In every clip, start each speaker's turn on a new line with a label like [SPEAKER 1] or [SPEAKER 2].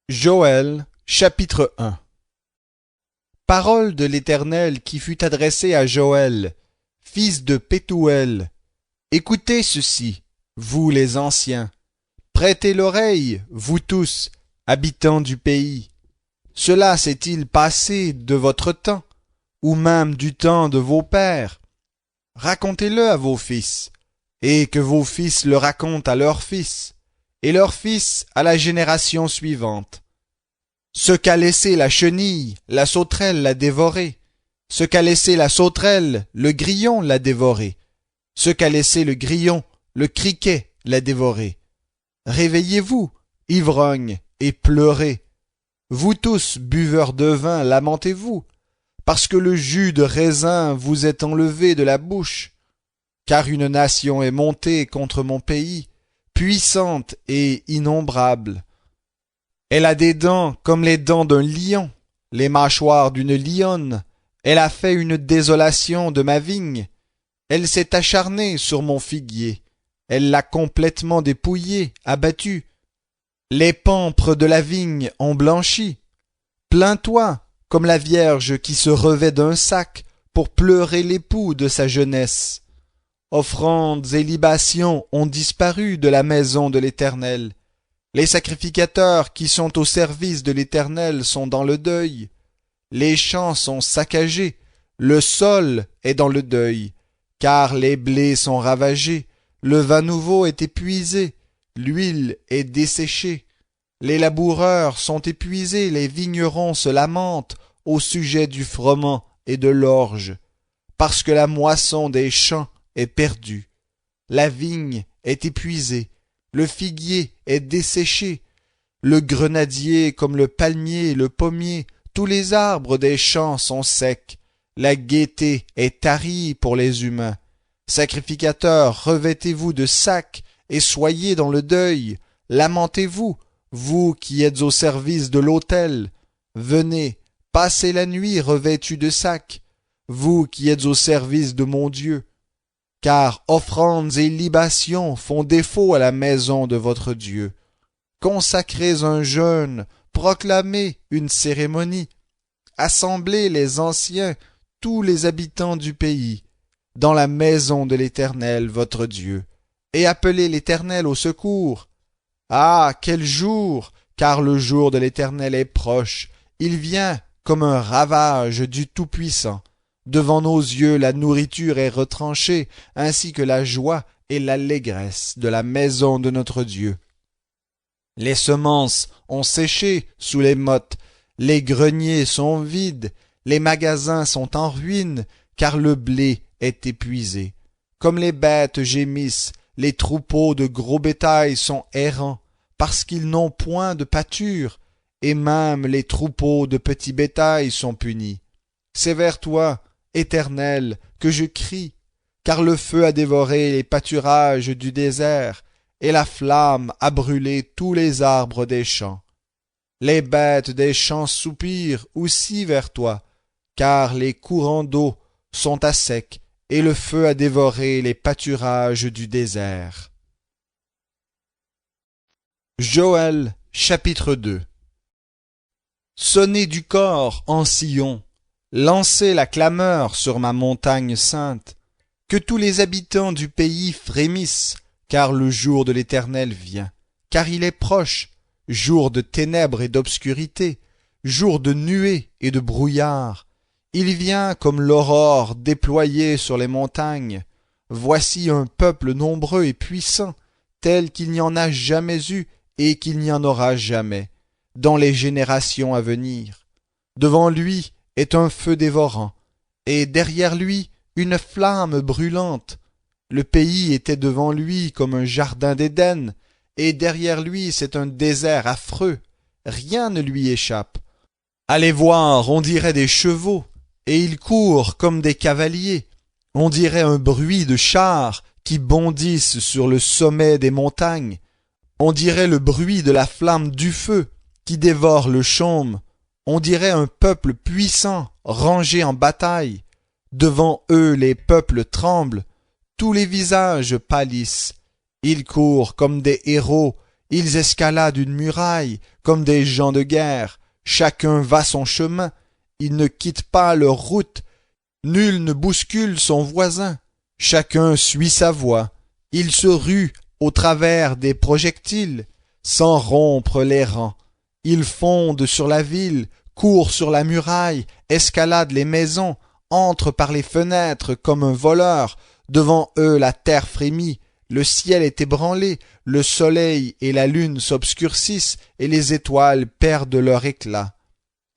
[SPEAKER 1] Joël, chapitre 1. Parole de l'Éternel qui fut adressée à Joël, fils de Péthuel. Écoutez ceci, vous les anciens. Prêtez l'oreille, vous tous, habitants du pays. Cela s'est-il passé de votre temps, ou même du temps de vos pères? Racontez-le à vos fils, et que vos fils le racontent à leurs fils, et leurs fils à la génération suivante. Ce qu'a laissé la chenille, la sauterelle l'a dévoré. Ce qu'a laissé la sauterelle, le grillon l'a dévoré. Ce qu'a laissé le grillon, le criquet l'a dévoré. Réveillez-vous, ivrognes, et pleurez. Vous tous, buveurs de vin, lamentez-vous, parce que le jus de raisin vous est enlevé de la bouche. Car une nation est montée contre mon pays, puissante et innombrable. Elle a des dents comme les dents d'un lion, les mâchoires d'une lionne. Elle a fait une désolation de ma vigne. Elle s'est acharnée sur mon figuier. Elle l'a complètement dépouillé, abattu. Les pampres de la vigne ont blanchi. Plains-toi, comme la vierge qui se revêt d'un sac pour pleurer l'époux de sa jeunesse. Offrandes et libations ont disparu de la maison de l'Éternel. Les sacrificateurs qui sont au service de l'Éternel sont dans le deuil. Les champs sont saccagés, le sol est dans le deuil, car les blés sont ravagés, le vin nouveau est épuisé, l'huile est desséchée. Les laboureurs sont épuisés, les vignerons se lamentent au sujet du froment et de l'orge, parce que la moisson des champs est perdue. La vigne est épuisée, le figuier est desséché, le grenadier comme le palmier, le pommier, tous les arbres des champs sont secs. La gaieté est tarie pour les humains. Sacrificateurs, revêtez-vous de sacs et soyez dans le deuil. Lamentez-vous, vous qui êtes au service de l'autel. Venez, passez la nuit revêtus de sacs, vous qui êtes au service de mon Dieu. Car offrandes et libations font défaut à la maison de votre Dieu. Consacrez un jeûne, proclamez une cérémonie, assemblez les anciens, tous les habitants du pays, dans la maison de l'Éternel votre Dieu, et appelez l'Éternel au secours. Ah, quel jour! Car le jour de l'Éternel est proche, il vient comme un ravage du Tout-Puissant. Devant nos yeux la nourriture est retranchée, ainsi que la joie et l'allégresse de la maison de notre Dieu. Les semences ont séché sous les mottes, les greniers sont vides, les magasins sont en ruine, car le blé est épuisé. Comme les bêtes gémissent, les troupeaux de gros bétail sont errants, parce qu'ils n'ont point de pâture, et même les troupeaux de petit bétail sont punis. C'est vers toi, Éternel, que je crie, car le feu a dévoré les pâturages du désert, et la flamme a brûlé tous les arbres des champs. Les bêtes des champs soupirent aussi vers toi, car les courants d'eau sont à sec, et le feu a dévoré les pâturages du désert. Joël, chapitre 2. Sonnez du cor en Sion, lancez la clameur sur ma montagne sainte, que tous les habitants du pays frémissent, car le jour de l'Éternel vient, car il est proche, jour de ténèbres et d'obscurité, jour de nuées et de brouillard. Il vient comme l'aurore déployée sur les montagnes. Voici un peuple nombreux et puissant, tel qu'il n'y en a jamais eu et qu'il n'y en aura jamais, dans les générations à venir. Devant lui est un feu dévorant, et derrière lui une flamme brûlante. Le pays était devant lui comme un jardin d'Éden, et derrière lui c'est un désert affreux. Rien ne lui échappe. Allez voir, on dirait des chevaux, et ils courent comme des cavaliers. On dirait un bruit de chars qui bondissent sur le sommet des montagnes. On dirait le bruit de la flamme du feu qui dévore le chaume. On dirait un peuple puissant rangé en bataille. Devant eux les peuples tremblent, tous les visages pâlissent. Ils courent comme des héros, ils escaladent une muraille, comme des gens de guerre. Chacun va son chemin, ils ne quittent pas leur route, nul ne bouscule son voisin, chacun suit sa voie, ils se ruent au travers des projectiles, sans rompre les rangs. Ils fondent sur la ville, courent sur la muraille, escaladent les maisons, entrent par les fenêtres comme un voleur. Devant eux la terre frémit, le ciel est ébranlé, le soleil et la lune s'obscurcissent, et les étoiles perdent leur éclat.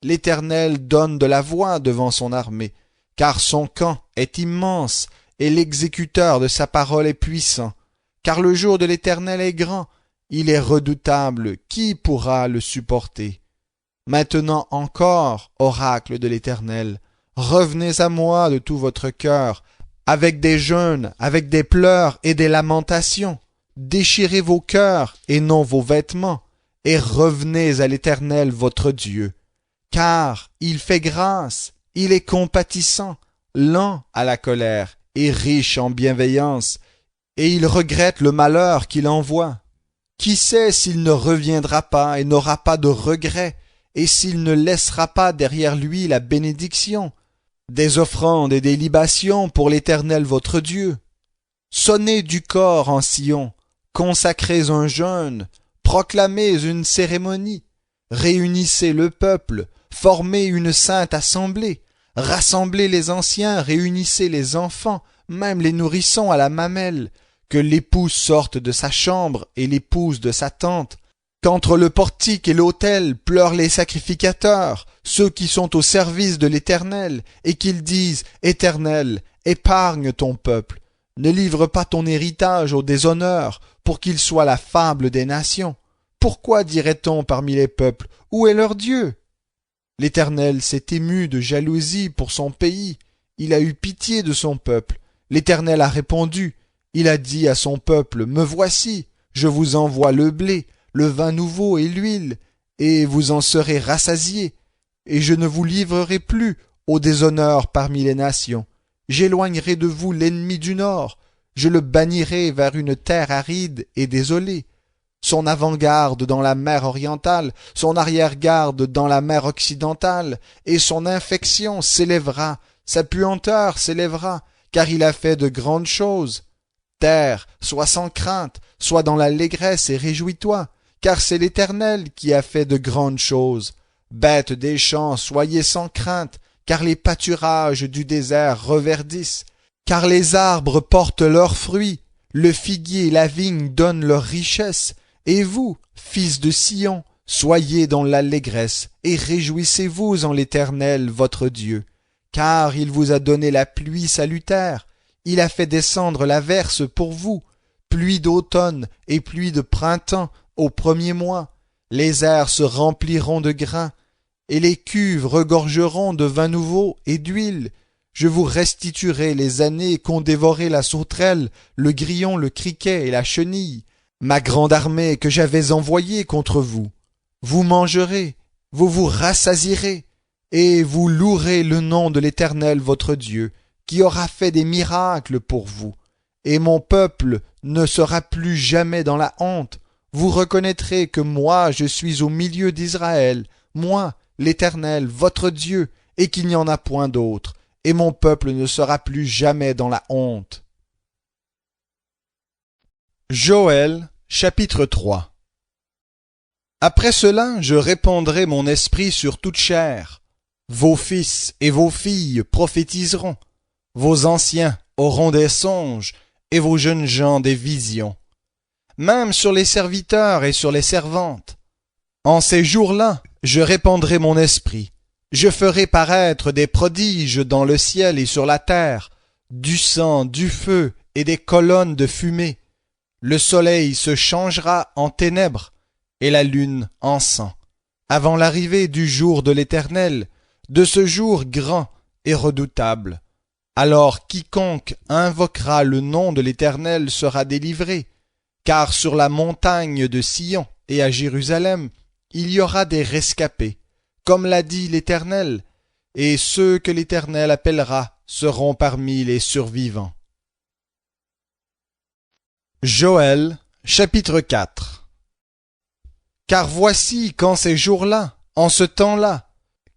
[SPEAKER 1] L'Éternel donne de la voix devant son armée, car son camp est immense, et l'exécuteur de sa parole est puissant. Car le jour de l'Éternel est grand, il est redoutable, qui pourra le supporter? Maintenant encore, oracle de l'Éternel, revenez à moi de tout votre cœur, avec des jeûnes, avec des pleurs et des lamentations. Déchirez vos cœurs et non vos vêtements, et revenez à l'Éternel votre Dieu. Car il fait grâce, il est compatissant, lent à la colère et riche en bienveillance, et il regrette le malheur qu'il envoie. Qui sait s'il ne reviendra pas et n'aura pas de regret, et s'il ne laissera pas derrière lui la bénédiction, des offrandes et des libations pour l'Éternel votre Dieu. Sonnez du cor en Sion, consacrez un jeûne, proclamez une cérémonie, réunissez le peuple, formez une sainte assemblée, rassemblez les anciens, réunissez les enfants, même les nourrissons à la mamelle, que l'époux sorte de sa chambre et l'épouse de sa tente, qu'entre le portique et l'autel pleurent les sacrificateurs, ceux qui sont au service de l'Éternel, et qu'ils disent « Éternel, épargne ton peuple, ne livre pas ton héritage au déshonneur, pour qu'il soit la fable des nations. Pourquoi dirait-on parmi les peuples, où est leur Dieu ?» L'Éternel s'est ému de jalousie pour son pays, il a eu pitié de son peuple. L'Éternel a répondu, il a dit à son peuple, « Me voici, je vous envoie le blé, le vin nouveau et l'huile, et vous en serez rassasiés, et je ne vous livrerai plus au déshonneur parmi les nations. J'éloignerai de vous l'ennemi du nord, je le bannirai vers une terre aride et désolée. Son avant-garde dans la mer orientale, son arrière-garde dans la mer occidentale, et son infection s'élèvera, sa puanteur s'élèvera, car il a fait de grandes choses. Terre, sois sans crainte, sois dans l'allégresse et réjouis-toi, car c'est l'Éternel qui a fait de grandes choses. Bêtes des champs, soyez sans crainte, car les pâturages du désert reverdissent, car les arbres portent leurs fruits, le figuier et la vigne donnent leur richesse, et vous, fils de Sion, soyez dans l'allégresse, et réjouissez-vous en l'Éternel votre Dieu, car il vous a donné la pluie salutaire, il a fait descendre la verse pour vous, pluie d'automne et pluie de printemps au premier mois. Les airs se rempliront de grains, et les cuves regorgeront de vin nouveau et d'huile. Je vous restituerai les années qu'ont dévoré la sauterelle, le grillon, le criquet et la chenille, ma grande armée que j'avais envoyée contre vous. Vous mangerez, vous vous rassasierez, et vous louerez le nom de l'Éternel votre Dieu, qui aura fait des miracles pour vous. Et mon peuple ne sera plus jamais dans la honte. Vous reconnaîtrez que moi je suis au milieu d'Israël, moi, l'Éternel, votre Dieu, et qu'il n'y en a point d'autre, et mon peuple ne sera plus jamais dans la honte. Joël, chapitre 3. Après cela, je répandrai mon esprit sur toute chair. Vos fils et vos filles prophétiseront, vos anciens auront des songes, et vos jeunes gens des visions. Même sur les serviteurs et sur les servantes. En ces jours-là, je répandrai mon esprit. Je ferai paraître des prodiges dans le ciel et sur la terre, du sang, du feu et des colonnes de fumée. Le soleil se changera en ténèbres et la lune en sang, avant l'arrivée du jour de l'Éternel, de ce jour grand et redoutable. Alors quiconque invoquera le nom de l'Éternel sera délivré, car sur la montagne de Sion et à Jérusalem, il y aura des rescapés, comme l'a dit l'Éternel, et ceux que l'Éternel appellera seront parmi les survivants. Joël, chapitre 4. Car voici qu'en ces jours-là, en ce temps-là,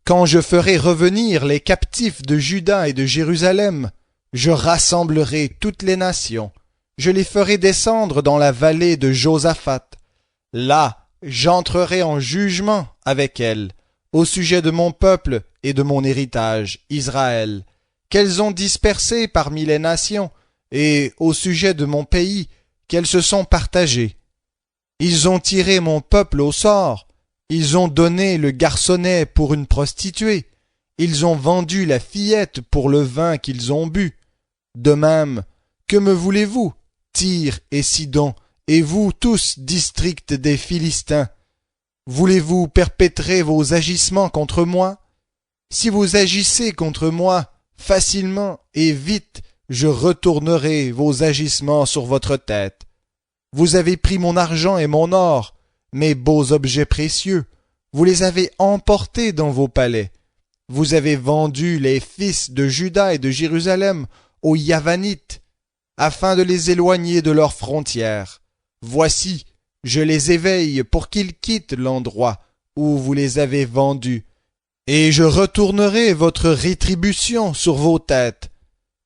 [SPEAKER 1] quand je ferai revenir les captifs de Juda et de Jérusalem, je rassemblerai toutes les nations, je les ferai descendre dans la vallée de Josaphat. Là, j'entrerai en jugement avec elles, au sujet de mon peuple et de mon héritage, Israël, qu'elles ont dispersé parmi les nations, et au sujet de mon pays, qu'elles se sont partagées. Ils ont tiré mon peuple au sort, ils ont donné le garçonnet pour une prostituée, ils ont vendu la fillette pour le vin qu'ils ont bu. De même, que me voulez-vous, Tyr et Sidon, et vous tous, districts des Philistins? Voulez-vous perpétrer vos agissements contre moi? Si vous agissez contre moi, facilement et vite, je retournerai vos agissements sur votre tête. Vous avez pris mon argent et mon or, mes beaux objets précieux, vous les avez emportés dans vos palais. Vous avez vendu les fils de Juda et de Jérusalem aux Yavanites, afin de les éloigner de leurs frontières. Voici, je les éveille pour qu'ils quittent l'endroit où vous les avez vendus, et je retournerai votre rétribution sur vos têtes.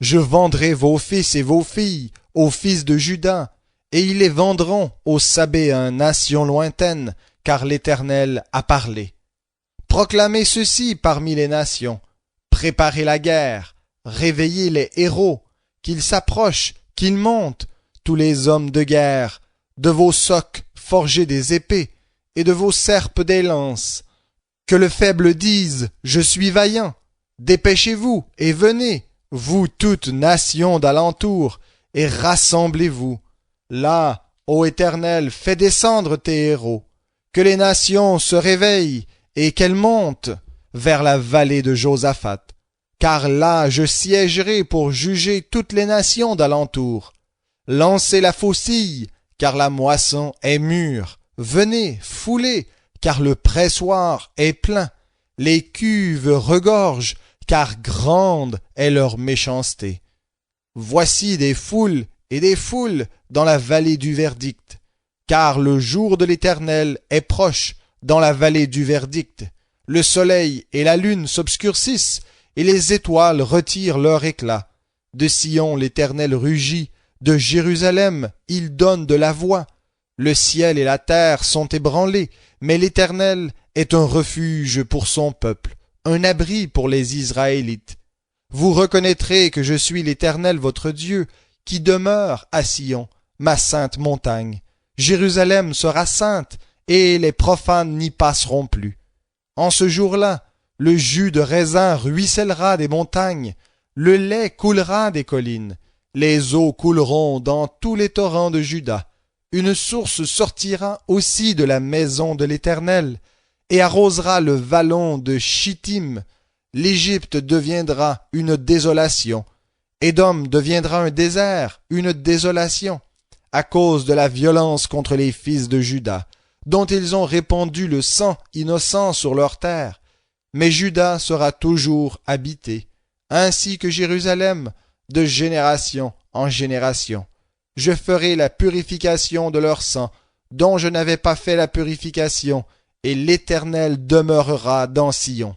[SPEAKER 1] Je vendrai vos fils et vos filles aux fils de Juda, et ils les vendront aux Sabéens, nations lointaines, car l'Éternel a parlé. Proclamez ceci parmi les nations, préparez la guerre, réveillez les héros, qu'ils s'approchent, qu'ils montent, tous les hommes de guerre, de vos socs forgez des épées, et de vos serpes des lances. Que le faible dise, je suis vaillant. Dépêchez-vous et venez, vous toutes nations d'alentour, et rassemblez-vous. Là, ô Éternel, fais descendre tes héros. Que les nations se réveillent et qu'elles montent vers la vallée de Josaphat. Car là je siégerai pour juger toutes les nations d'alentour. Lancez la faucille, car la moisson est mûre. Venez, foulez, car le pressoir est plein. Les cuves regorgent, car grande est leur méchanceté. Voici des foules et des foules dans la vallée du verdict, car le jour de l'Éternel est proche dans la vallée du verdict. Le soleil et la lune s'obscurcissent, et les étoiles retirent leur éclat. De Sion l'Éternel rugit, de Jérusalem il donne de la voix. Le ciel et la terre sont ébranlés, mais l'Éternel est un refuge pour son peuple, un abri pour les Israélites. Vous reconnaîtrez que je suis l'Éternel votre Dieu, qui demeure à Sion, ma sainte montagne. Jérusalem sera sainte, et les profanes n'y passeront plus. En ce jour-là, le jus de raisin ruissellera des montagnes, le lait coulera des collines, les eaux couleront dans tous les torrents de Juda. Une source sortira aussi de la maison de l'Éternel, et arrosera le vallon de Chittim. L'Égypte deviendra une désolation, Édom deviendra un désert, une désolation, à cause de la violence contre les fils de Juda, dont ils ont répandu le sang innocent sur leur terre. Mais Juda sera toujours habité, ainsi que Jérusalem, de génération en génération. Je ferai la purification de leur sang, dont je n'avais pas fait la purification, et l'Éternel demeurera dans Sion.